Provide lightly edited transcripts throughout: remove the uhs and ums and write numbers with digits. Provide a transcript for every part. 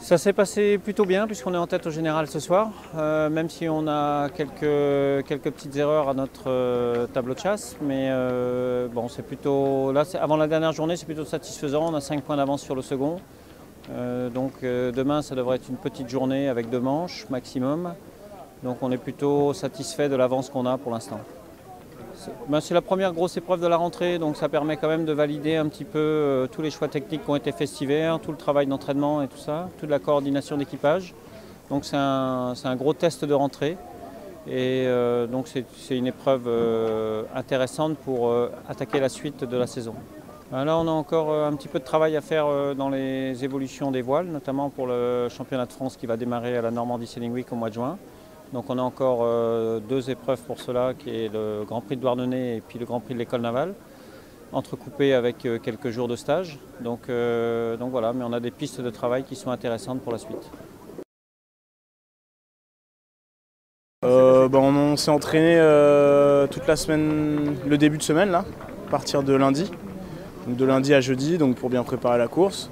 Ça s'est passé plutôt bien puisqu'on est en tête au général ce soir, même si on a quelques petites erreurs à notre tableau de chasse. Mais bon, c'est plutôt là, avant la dernière journée, c'est plutôt satisfaisant. On a 5 points d'avance sur le second. Demain, ça devrait être une petite journée avec 2 manches maximum. Donc on est plutôt satisfait de l'avance qu'on a pour l'instant. C'est la première grosse épreuve de la rentrée, donc ça permet quand même de valider un petit peu tous les choix techniques qui ont été faits cet hiver, tout le travail d'entraînement et tout ça, toute la coordination d'équipage. Donc c'est un gros test de rentrée et donc c'est une épreuve intéressante pour attaquer la suite de la saison. Là on a encore un petit peu de travail à faire dans les évolutions des voiles, notamment pour le championnat de France qui va démarrer à la Normandie Sailing Week au mois de juin. Donc on a encore 2 épreuves pour cela, qui est le Grand Prix de Douarnenez et puis le Grand Prix de l'École Navale, entrecoupés avec quelques jours de stage. Donc voilà, mais on a des pistes de travail qui sont intéressantes pour la suite. On s'est entraîné toute la semaine, le début de semaine, là, à partir de lundi. Donc de lundi à jeudi, donc pour bien préparer la course.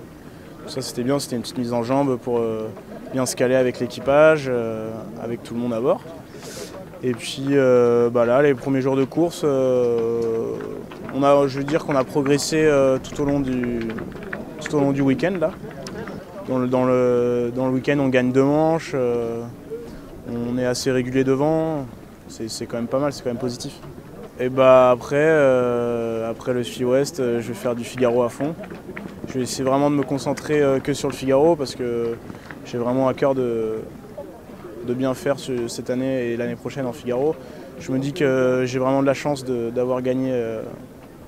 Ça c'était bien, c'était une petite mise en jambe pour bien se caler avec l'équipage, avec tout le monde à bord. Et puis là, les premiers jours de course, je veux dire qu'on a progressé tout au long du week-end. Là. Dans le week-end, on gagne 2 manches, on est assez régulier devant, c'est quand même pas mal, c'est quand même positif. Et après le Sud Ouest, je vais faire du Figaro à fond. Je vais essayer vraiment de me concentrer que sur le Figaro parce que j'ai vraiment à cœur de bien faire cette année et l'année prochaine en Figaro. Je me dis que j'ai vraiment de la chance d'avoir gagné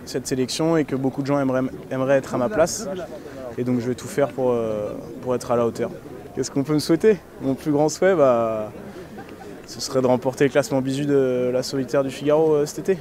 cette sélection et que beaucoup de gens aimeraient être à ma place. Et donc je vais tout faire pour être à la hauteur. Qu'est-ce qu'on peut me souhaiter? Mon plus grand souhait, ce serait de remporter le classement bisu de la solitaire du Figaro cet été.